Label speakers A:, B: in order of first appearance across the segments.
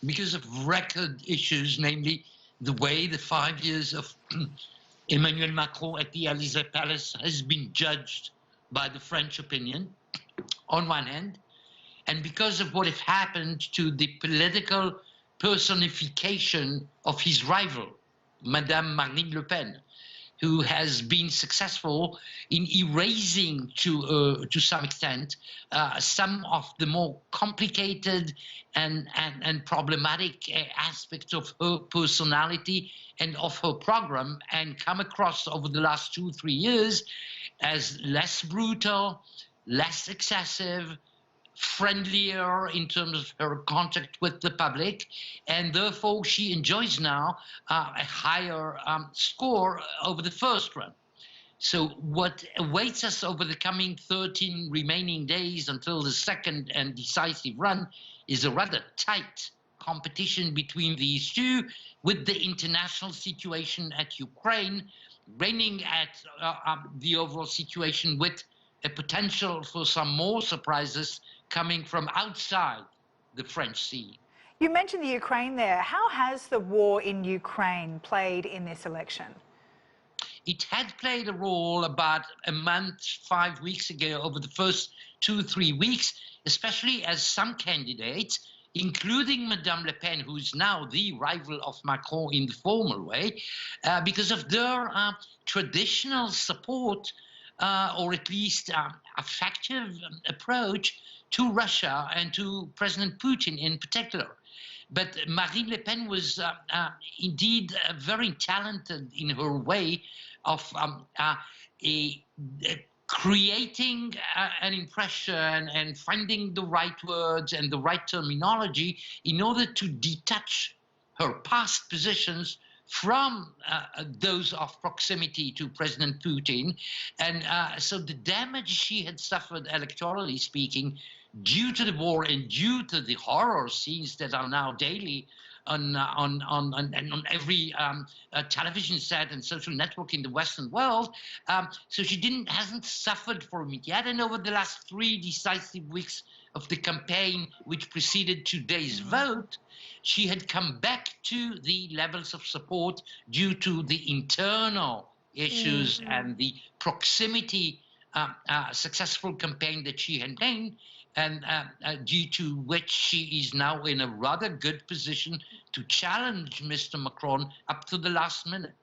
A: because of record issues, namely the way the 5 years of Emmanuel Macron at the Élysée Palace has been judged by the French opinion, on one hand, and because of what has happened to the political personification of his rival, Madame Marine Le Pen, who has been successful in erasing to some extent some of the more complicated and problematic aspects of her personality and of her program, and come across over the last 2-3 years as less brutal, less excessive, friendlier in terms of her contact with the public, and therefore she enjoys now a higher score over the first run. So what awaits us over the coming 13 remaining days until the second and decisive run is a rather tight competition between these two, with the international situation at Ukraine reigning at the overall situation, with a potential for some more surprises coming from outside the French scene.
B: You mentioned the Ukraine there. How has the war in Ukraine played in this election?
A: It had played a role about a month, 5 weeks ago, over the first 2-3 weeks, especially as some candidates, including Madame Le Pen, who is now the rival of Macron in the formal way, because of their traditional support, or at least effective approach to Russia and to President Putin in particular. But Marine Le Pen was indeed very talented in her way of creating an impression and finding the right words and the right terminology in order to detach her past positions from those of proximity to President Putin. And so the damage she had suffered electorally speaking due to the war and due to the horror scenes that are now daily on every television set and social network in the Western world, so she hasn't suffered from it yet. And over the last 3 decisive weeks of the campaign which preceded today's vote, she had come back to the levels of support due to the internal issues and the proximity successful campaign that she had made, and due to which she is now in a rather good position to challenge Mr. Macron up to the last minute.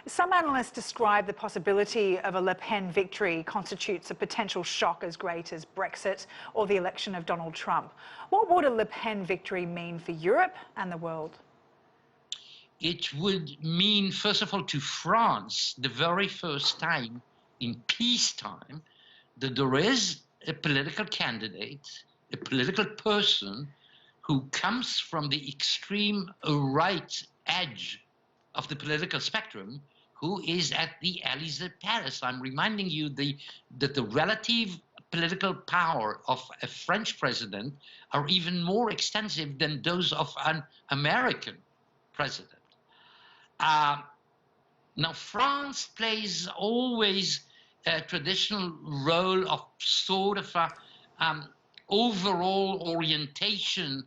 B: Some analysts describe the possibility of a Le Pen victory constitutes a potential shock as great as Brexit or the election of Donald Trump. What would a Le Pen victory mean for Europe and the world?
A: It would mean, first of all, to France, the very first time in peacetime, that there is a political candidate, a political person who comes from the extreme right edge of the political spectrum, who is at the Élysée Palace. I'm reminding you that the relative political power of a French president are even more extensive than those of an American president. Now, France plays always a traditional role of sort of overall orientation,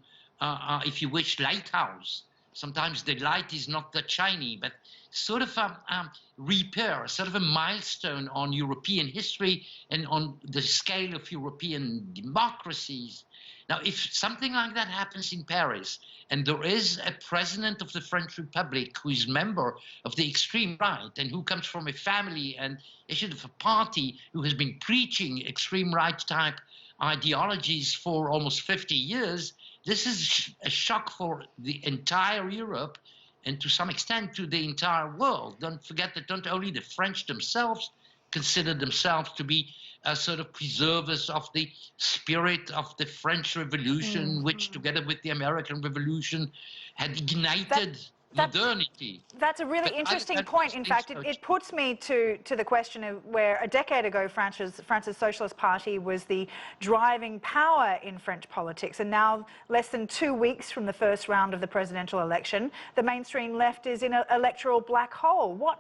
A: if you wish, lighthouse. Sometimes the light is not that shiny, but sort of a repair, sort of a milestone on European history and on the scale of European democracies. Now, if something like that happens in Paris, and there is a president of the French Republic who is member of the extreme right and who comes from a family and of a party who has been preaching extreme right type ideologies for almost 50 years, this is a shock for the entire Europe and to some extent to the entire world. Don't forget that not only the French themselves consider themselves to be sort of preservers of the spirit of the French Revolution, which together with the American Revolution had ignited modernity.
B: That's a really interesting point. In fact, it puts me to the question of where a decade ago France's Socialist Party was the driving power in French politics, and now less than 2 weeks from the first round of the presidential election, the mainstream left is in an electoral black hole. What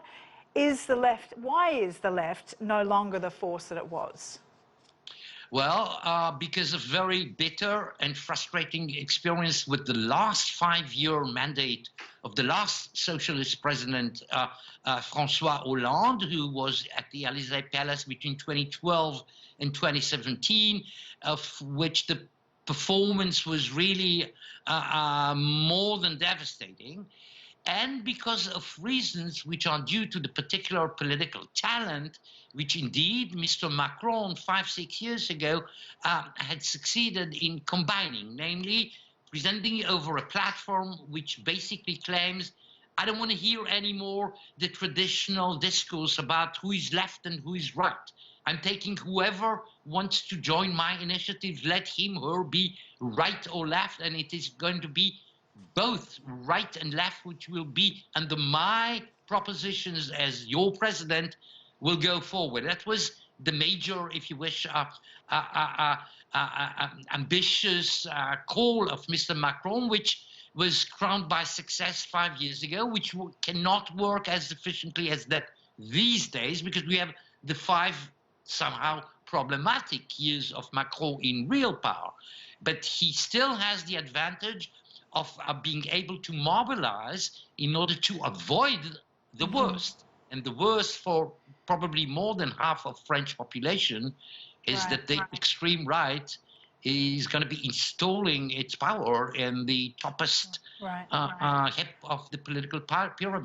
B: is the left? Why is the left no longer the force that it was?
A: Well, because of very bitter and frustrating experience with the last 5-year mandate of the last socialist president, François Hollande, who was at the Élysée Palace between 2012 and 2017, of which the performance was really more than devastating. And because of reasons which are due to the particular political talent, which indeed Mr. Macron 5-6 years ago had succeeded in combining, namely presenting over a platform which basically claims, I don't want to hear anymore the traditional discourse about who is left and who is right. I'm taking whoever wants to join my initiative, let him or her be right or left, and it is going to be both right and left, which will be under my propositions as your president, will go forward. That was the major, if you wish, ambitious call of Mr. Macron, which was crowned by success 5 years ago, which cannot work as efficiently as that these days, because we have the 5 somehow problematic years of Macron in real power. But he still has the advantage of being able to mobilize in order to avoid the worst. And the worst for probably more than half of French population is that the extreme right is going to be installing its power in the toppest hip of the political pyramid.